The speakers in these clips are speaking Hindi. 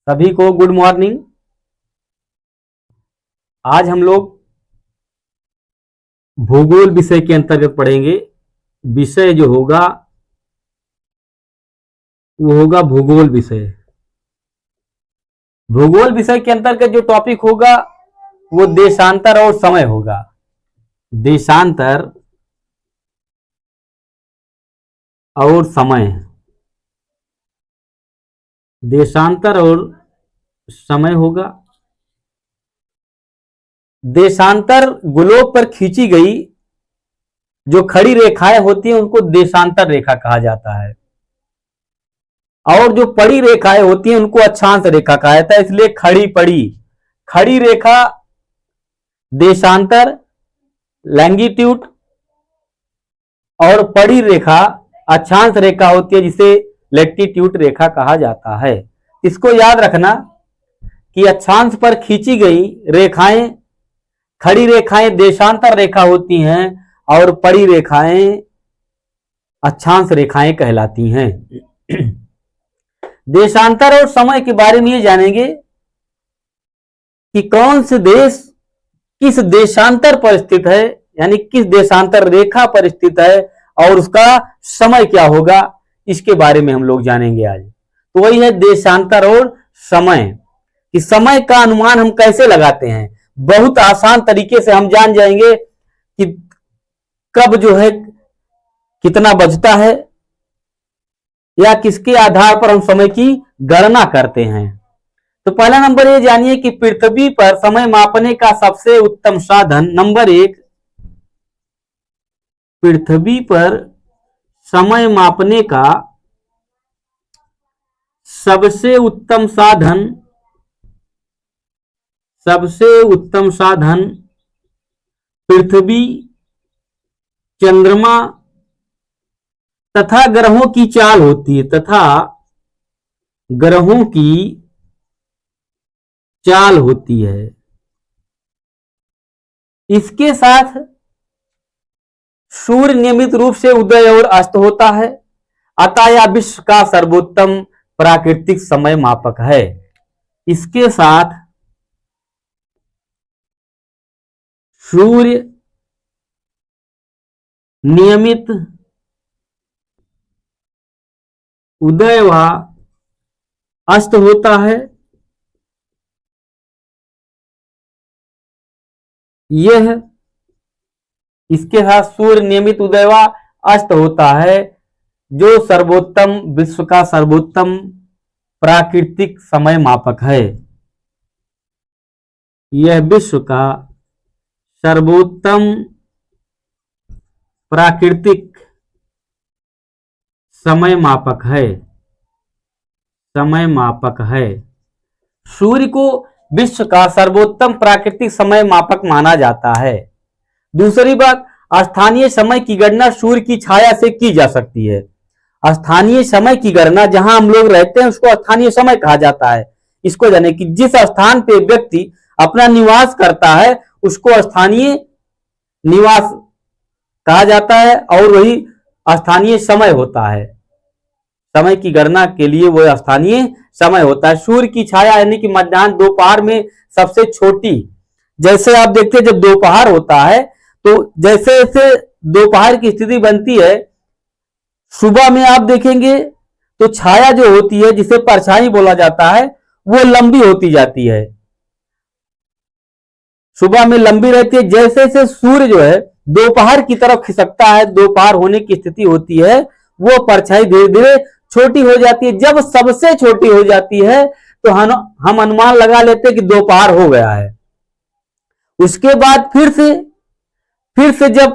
सभी को गुड मॉर्निंग। आज हम लोग भूगोल विषय के अंतर्गत पढ़ेंगे। विषय जो होगा वो होगा भूगोल विषय। भूगोल विषय के अंतर्गत जो टॉपिक होगा वो देशांतर और समय होगा। देशांतर और समय, देशांतर और समय होगा। देशांतर ग्लोब पर खींची गई जो खड़ी रेखाएं होती हैं उनको देशांतर रेखा कहा जाता है, और जो पड़ी रेखाएं होती हैं उनको अक्षांश रेखा कहा जाता है। इसलिए खड़ी रेखा देशांतर लैंगिट्यूड और पड़ी रेखा अक्षांश रेखा होती है जिसे लैटिट्यूड रेखा कहा जाता है। इसको याद रखना कि अक्षांश पर खींची गई रेखाएं, खड़ी रेखाएं देशांतर रेखा होती हैं और पड़ी रेखाएं अक्षांश रेखाएं कहलाती हैं। देशांतर और समय के बारे में ये जानेंगे कि कौन से देश किस देशांतर पर स्थित है, यानी किस देशांतर रेखा पर स्थित है और उसका समय क्या होगा, इसके बारे में हम लोग जानेंगे आज। तो वही है देशांतर और समय। कि समय का अनुमान हम कैसे लगाते हैं, बहुत आसान तरीके से हम जान जाएंगे कि कब जो है कितना बजता है या किसके आधार पर हम समय की गणना करते हैं। तो पहला नंबर ये जानिए कि पृथ्वी पर समय मापने का सबसे उत्तम साधन, नंबर 1, पृथ्वी पर समय मापने का सबसे उत्तम साधन पृथ्वी, चंद्रमा तथा ग्रहों की चाल होती है, इसके साथ सूर्य नियमित रूप से उदय और अस्त होता है, अतः यह विश्व का सर्वोत्तम प्राकृतिक समय मापक है। इसके साथ सूर्य नियमित उदय व अस्त होता है, इसके साथ सूर्य नियमित उदय व अस्त होता है जो विश्व का सर्वोत्तम प्राकृतिक समय मापक है। यह विश्व का सर्वोत्तम प्राकृतिक समय मापक है। सूर्य को विश्व का सर्वोत्तम प्राकृतिक समय मापक माना जाता है। दूसरी बात, स्थानीय समय की गणना सूर्य की छाया से की जा सकती है। स्थानीय समय की गणना, जहां हम लोग रहते हैं उसको स्थानीय समय कहा जाता है। इसको जाने कि जिस स्थान पे व्यक्ति अपना निवास करता है उसको स्थानीय निवास कहा जाता है और वही स्थानीय समय होता है। समय की गणना के लिए वो स्थानीय समय होता है। सूर्य की छाया यानी कि मध्याह्न दोपहर में सबसे छोटी, जैसे आप देखते हैं जब दोपहर होता है तो जैसे जैसे दोपहर की स्थिति बनती है, सुबह में आप देखेंगे तो छाया जो होती है जिसे परछाई बोला जाता है वो लंबी होती जाती है, सुबह में लंबी रहती है। जैसे जैसे सूर्य जो है दोपहर की तरफ खिसकता है, दोपहर होने की स्थिति होती है, वो परछाई धीरे धीरे छोटी हो जाती है। जब सबसे छोटी हो जाती है तो हम अनुमान लगा लेते हैं कि दोपहर हो गया है। उसके बाद फिर से जब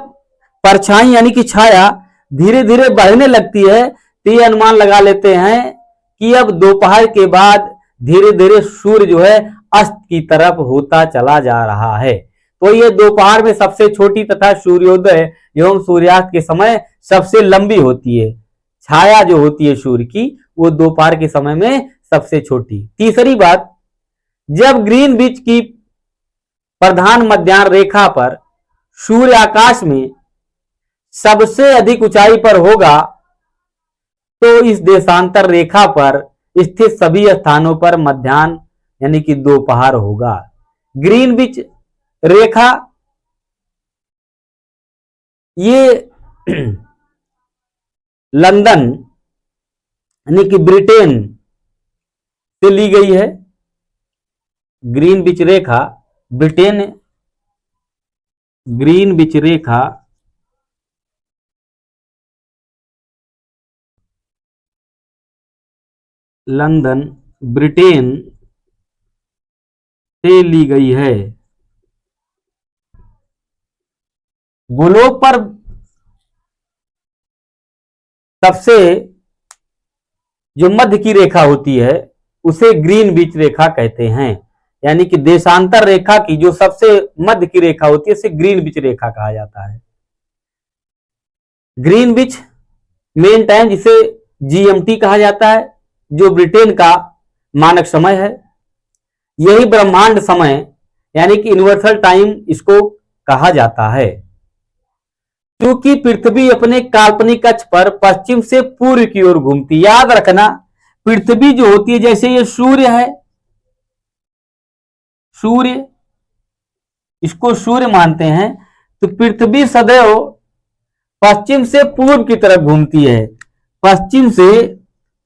परछाई यानी कि छाया धीरे धीरे बढ़ने लगती है तो ये अनुमान लगा लेते हैं कि अब दोपहर के बाद धीरे धीरे सूर्य जो है अस्त की तरफ होता चला जा रहा है। तो ये दोपहर में सबसे छोटी तथा सूर्योदय एवं सूर्यास्त के समय सबसे लंबी होती है। छाया जो होती है सूर्य की वो दोपहर के समय में सबसे छोटी। तीसरी बात, जब ग्रीनविच की प्रधान मध्याह्न रेखा पर सूर्य आकाश में सबसे अधिक ऊंचाई पर होगा तो इस देशांतर रेखा पर स्थित सभी स्थानों पर मध्याह्न यानी कि दोपहर होगा। ग्रीनविच रेखा ये लंदन यानी कि ब्रिटेन से ली गई है। ग्रीनविच रेखा ब्रिटेन, ग्रीनविच रेखा लंदन ब्रिटेन से ली गई है। ग्लोब पर सबसे जो मध्य की रेखा होती है उसे ग्रीनविच रेखा कहते हैं, यानी कि देशांतर रेखा की जो सबसे मध्य की रेखा होती है उसे ग्रीनविच रेखा कहा जाता है। ग्रीनविच मेन टाइम जिसे जीएमटी कहा जाता है, जो ब्रिटेन का मानक समय है। यही ब्रह्मांड समय यानी कि यूनिवर्सल टाइम इसको कहा जाता है। क्योंकि पृथ्वी अपने काल्पनिक अक्ष पर पश्चिम से पूर्व की ओर घूमती, याद रखना पृथ्वी जो होती है, जैसे ये सूर्य है, सूर्य, इसको सूर्य मानते हैं, तो पृथ्वी सदैव पश्चिम से पूर्व की तरफ घूमती है। पश्चिम से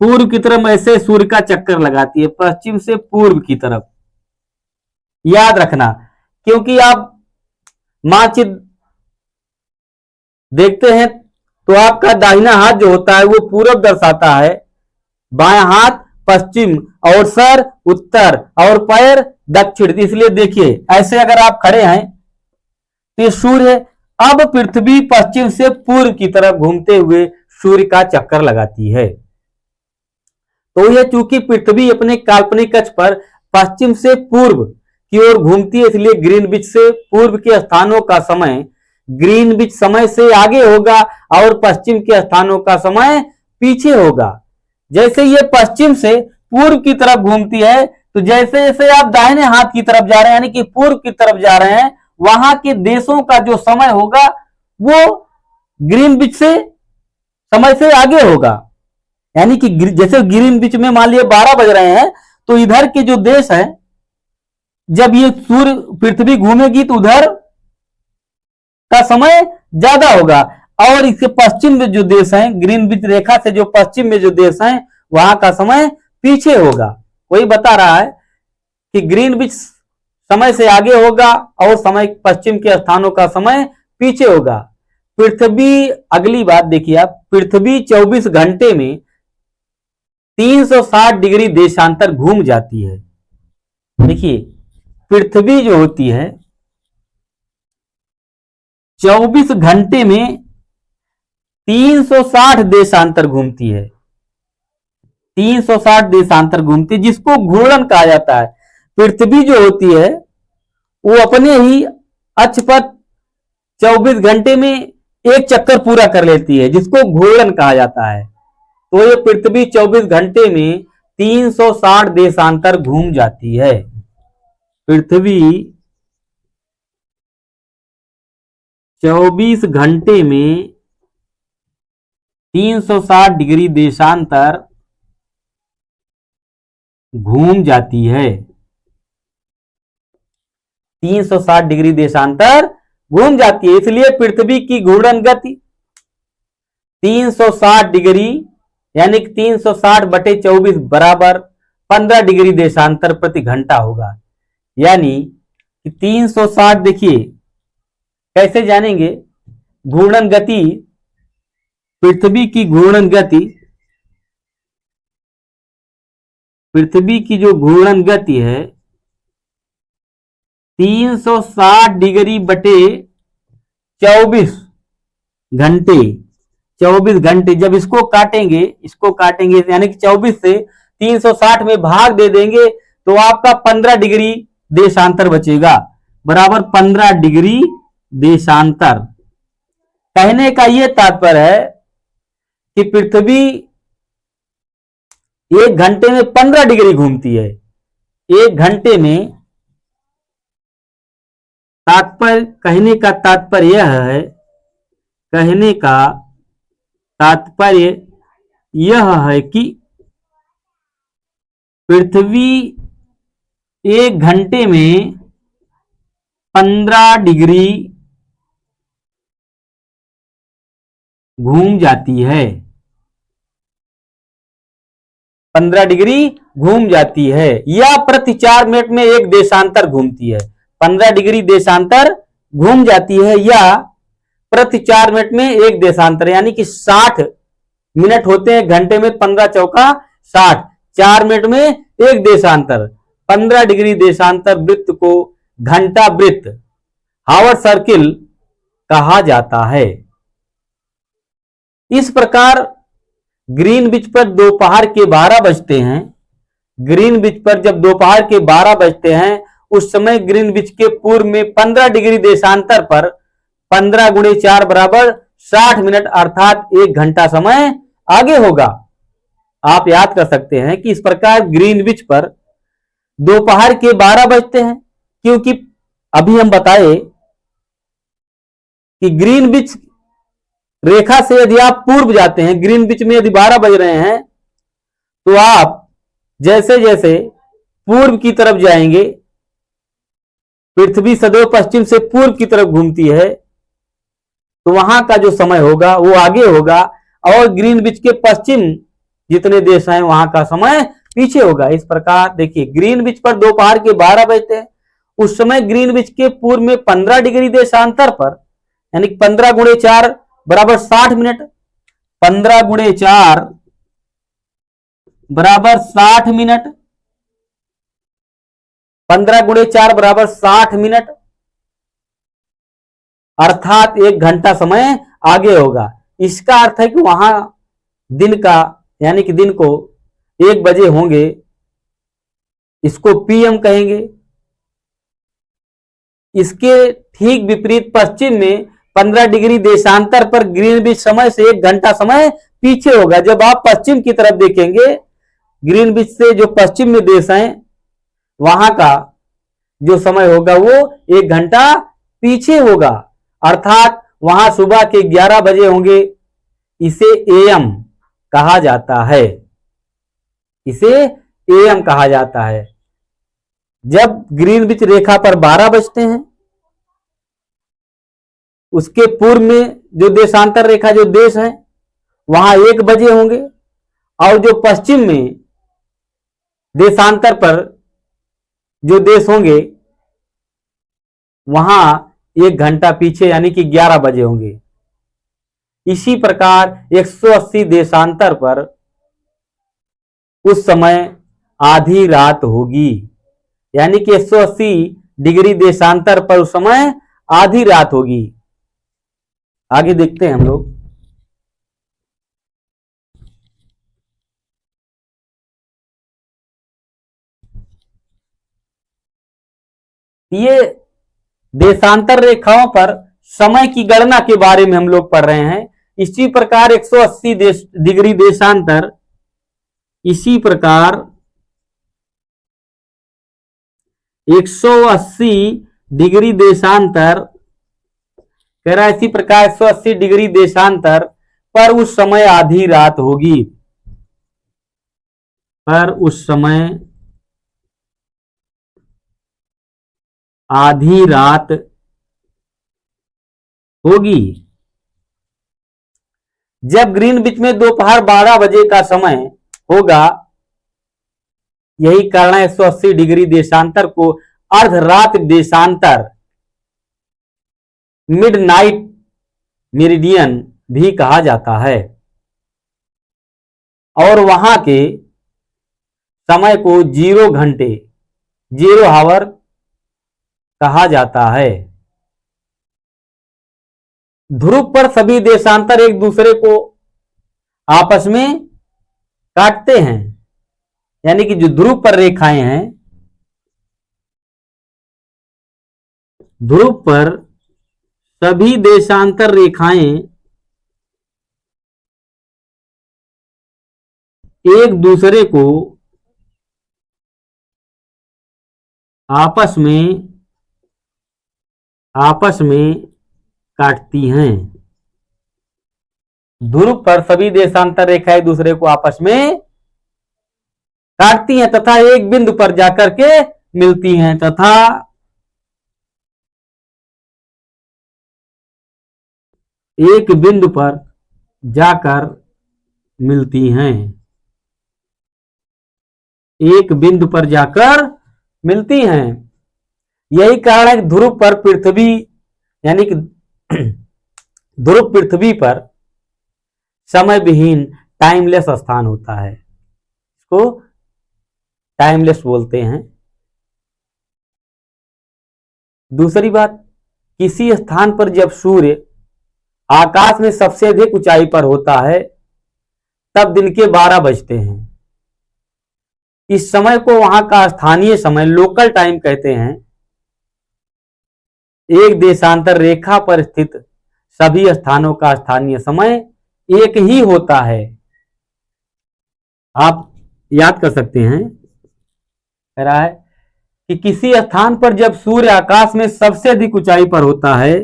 पूर्व की तरफ ऐसे सूर्य का चक्कर लगाती है, पश्चिम से पूर्व की तरफ, याद रखना। क्योंकि आप मानचित्र देखते हैं तो आपका दाहिना हाथ जो होता है वो पूरब दर्शाता है, बायां हाथ पश्चिम, और सर उत्तर और पैर दक्षिण। इसलिए देखिए ऐसे अगर आप खड़े हैं तो ये सूर्य है। अब पृथ्वी पश्चिम से पूर्व की तरफ घूमते हुए सूर्य का चक्कर लगाती है। तो यह चूंकि पृथ्वी अपने काल्पनिक अक्ष पर पश्चिम से पूर्व की ओर घूमती है, इसलिए ग्रीनविच से पूर्व के स्थानों का समय ग्रीनविच समय से आगे होगा और पश्चिम के स्थानों का समय पीछे होगा। जैसे ये पश्चिम से पूर्व की तरफ घूमती है, तो जैसे जैसे आप दाहिने हाथ की तरफ जा रहे हैं यानी कि पूर्व की तरफ जा रहे हैं, वहां के देशों का जो समय होगा वो ग्रीनविच से समय से आगे होगा। यानी कि जैसे ग्रीनविच में मान लिया 12 बज रहे हैं, तो इधर के जो देश है, जब ये सूर्य पृथ्वी घूमेगी तो उधर का समय ज्यादा होगा, और इसके पश्चिम में जो देश हैं, ग्रीनविच रेखा से जो पश्चिम में जो देश हैं, वहां का समय पीछे होगा। वही बता रहा है कि ग्रीनविच समय से आगे होगा और समय पश्चिम के स्थानों का समय पीछे होगा। पृथ्वी, अगली बात देखिए आप, पृथ्वी 24 घंटे में 360 डिग्री देशांतर घूम जाती है। देखिए पृथ्वी जो होती है 24 घंटे में 360 देशांतर घूमती है, 360 देशांतर घूमती है, जिसको घूर्णन कहा जाता है। पृथ्वी जो होती है वो अपने ही अक्ष पर 24 घंटे में एक चक्कर पूरा कर लेती है, जिसको घूर्णन कहा जाता है। तो ये पृथ्वी 24 घंटे में 360 देशांतर घूम जाती है। पृथ्वी 24 घंटे में 360 डिग्री देशांतर घूम जाती है, 360 डिग्री देशांतर घूम जाती है। इसलिए पृथ्वी की घूर्णन गति 360 डिग्री यानी कि 360/24 बराबर 15 डिग्री देशांतर प्रति घंटा होगा। यानी कि 360, देखिए कैसे जानेंगे घूर्णन गति, पृथ्वी की घूर्णन गति, पृथ्वी की जो घूर्णन गति है 360 डिग्री बटे 24 घंटे, 24 घंटे जब इसको काटेंगे यानी कि 24 से 360 में भाग दे देंगे तो आपका 15 डिग्री देशांतर बचेगा, बराबर 15 डिग्री देशांतर। कहने का यह तात्पर्य है कि पृथ्वी 1 घंटे में 15 डिग्री घूमती है। 1 घंटे में तात्पर्य, कहने का तात्पर्य यह है, कहने का तात्पर्य यह है कि पृथ्वी 1 घंटे में 15 डिग्री घूम जाती है। 15 डिग्री घूम जाती है, या प्रति 4 मिनट में एक देशांतर घूमती है। 15 डिग्री देशांतर घूम जाती है, या प्रति 4 मिनट में एक देशांतर, यानी कि 60 मिनट होते हैं घंटे में। 15 चौका 60, 4 मिनट में एक देशांतर। 15 डिग्री देशांतर वृत्त को घंटा वृत्त, हावर्ड सर्किल कहा जाता है। इस प्रकार ग्रीनविच पर दोपहर के 12 बजते हैं। ग्रीनविच पर जब दोपहर के 12 बजते हैं, उस समय ग्रीनविच के पूर्व में 15 डिग्री देशांतर पर 15 गुणे 4 बराबर 60 मिनट, अर्थात 1 घंटा समय आगे होगा। आप याद कर सकते हैं कि इस प्रकार ग्रीनविच पर दोपहर के 12 बजते हैं, क्योंकि अभी हम बताए कि ग्रीनविच रेखा से यदि आप पूर्व जाते हैं, ग्रीनविच में यदि 12 बज रहे हैं, तो आप जैसे जैसे पूर्व की तरफ जाएंगे, पृथ्वी सदैव पश्चिम से पूर्व की तरफ घूमती है, तो वहां का जो समय होगा वो आगे होगा, और ग्रीनविच के पश्चिम जितने देश हैं वहां का समय पीछे होगा। इस प्रकार देखिए, ग्रीनविच पर दोपहर के 12 बजते हैं, उस समय ग्रीनविच के पूर्व में 15 डिग्री देशांतर पर, यानी 15 गुणे 4 बराबर 60 मिनट, 15 गुणे 4 बराबर 60 मिनट, 15 गुणे 4 बराबर 60 मिनट, अर्थात 1 घंटा समय आगे होगा। इसका अर्थ है कि वहां दिन का, यानी कि दिन को 1 बजे होंगे, इसको पीएम कहेंगे। इसके ठीक विपरीत पश्चिम में 15 डिग्री देशांतर पर ग्रीनविच समय से 1 घंटा समय पीछे होगा। जब आप पश्चिम की तरफ देखेंगे, ग्रीनविच से जो पश्चिम में देश हैं वहां का जो समय होगा वो 1 घंटा पीछे होगा, अर्थात वहां सुबह के 11 बजे होंगे। इसे एएम कहा जाता है, इसे एएम कहा जाता है। जब ग्रीनविच रेखा पर 12 बजते हैं, उसके पूर्व में जो देशांतर रेखा जो देश है वहां 1 बजे होंगे, और जो पश्चिम में देशांतर पर जो देश होंगे वहां 1 घंटा पीछे, यानी कि 11 बजे होंगे। इसी प्रकार 180 देशांतर पर उस समय आधी रात होगी, यानी कि 180 डिग्री देशांतर पर उस समय आधी रात होगी। आगे देखते हैं हम लोग। ये देशांतर रेखाओं पर समय की गणना के बारे में हम लोग पढ़ रहे हैं। इसी प्रकार 180 डिग्री देशांतर, इसी प्रकार 180 डिग्री देशांतर कह रहा है, इसी प्रकार 180 डिग्री देशांतर पर उस समय आधी रात होगी, पर उस समय आधी रात होगी। जब ग्रीनविच में दोपहर 12 बजे का समय होगा, यही कारण है 180 डिग्री देशांतर को अर्धरात देशांतर, मिडनाइट मेरिडियन भी कहा जाता है, और वहां के समय को 0 घंटे, 0 हावर कहा जाता है। ध्रुव पर सभी देशांतर एक दूसरे को आपस में काटते हैं, यानी कि जो ध्रुव पर रेखाएं हैं, ध्रुव पर सभी देशांतर रेखाएं एक दूसरे को आपस में काटती हैं। ध्रुव पर सभी देशांतर रेखाएं एक दूसरे को आपस में काटती हैं तथा एक बिंदु पर जाकर के मिलती हैं, तथा एक बिंदु पर जाकर मिलती हैं, एक बिंदु पर जाकर मिलती हैं। यही कारण है कि ध्रुव पर पृथ्वी यानी कि ध्रुव पृथ्वी पर समय विहीन टाइमलेस स्थान होता है, इसको टाइमलेस बोलते हैं। दूसरी बात, किसी स्थान पर जब सूर्य आकाश में सबसे अधिक ऊंचाई पर होता है तब दिन के 12 बजते हैं। इस समय को वहां का स्थानीय समय लोकल टाइम कहते हैं। एक देशांतर रेखा पर स्थित सभी स्थानों का स्थानीय समय एक ही होता है। आप याद कर सकते हैं, कह रहा है कि किसी स्थान पर जब सूर्य आकाश में सबसे अधिक ऊंचाई पर होता है,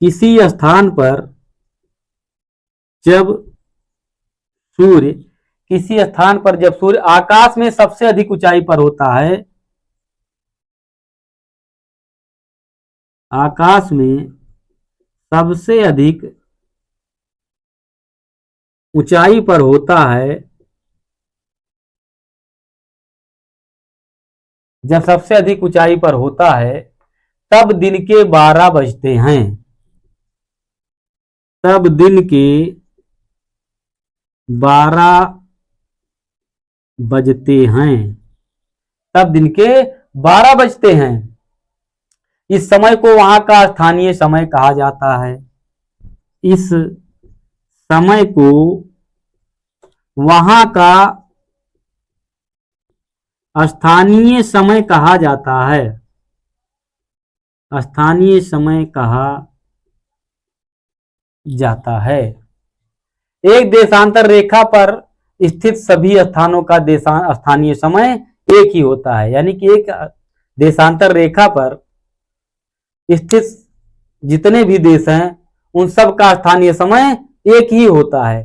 किसी स्थान पर जब सूर्य आकाश में सबसे अधिक ऊंचाई पर होता है, आकाश में सबसे अधिक ऊंचाई पर होता है, जब सबसे अधिक ऊंचाई पर होता है तब दिन के 12 बजते हैं, तब दिन के 12 बजते हैं, तब दिन के 12 बजते हैं। इस समय को वहां का स्थानीय समय कहा जाता है। इस समय को वहां का स्थानीय समय कहा जाता है, स्थानीय समय कहा जाता है। एक देशांतर रेखा पर स्थित सभी स्थानों का स्थानीय समय एक ही होता है, यानी कि एक देशांतर रेखा पर स्थित जितने भी देश हैं उन सब का स्थानीय समय एक ही होता है।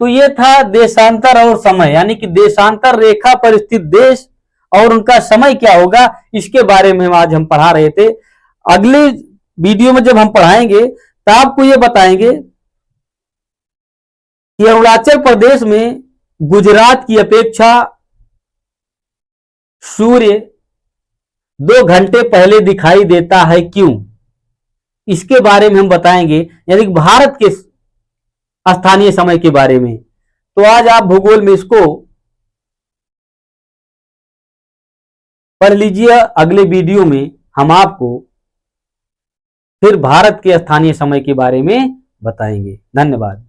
तो ये था देशांतर और समय, यानी कि देशांतर रेखा पर स्थित देश और उनका समय क्या होगा, इसके बारे में आज हम पढ़ा रहे थे। अगले वीडियो में जब हम पढ़ाएंगे तो आपको ये बताएंगे कि अरुणाचल प्रदेश में गुजरात की अपेक्षा सूर्य 2 घंटे पहले दिखाई देता है, क्यों, इसके बारे में हम बताएंगे, यानी भारत के स्थानीय समय के बारे में। तो आज आप भूगोल में इसको पढ़ लीजिए। अगले वीडियो में हम आपको फिर भारत के स्थानीय समय के बारे में बताएंगे। धन्यवाद।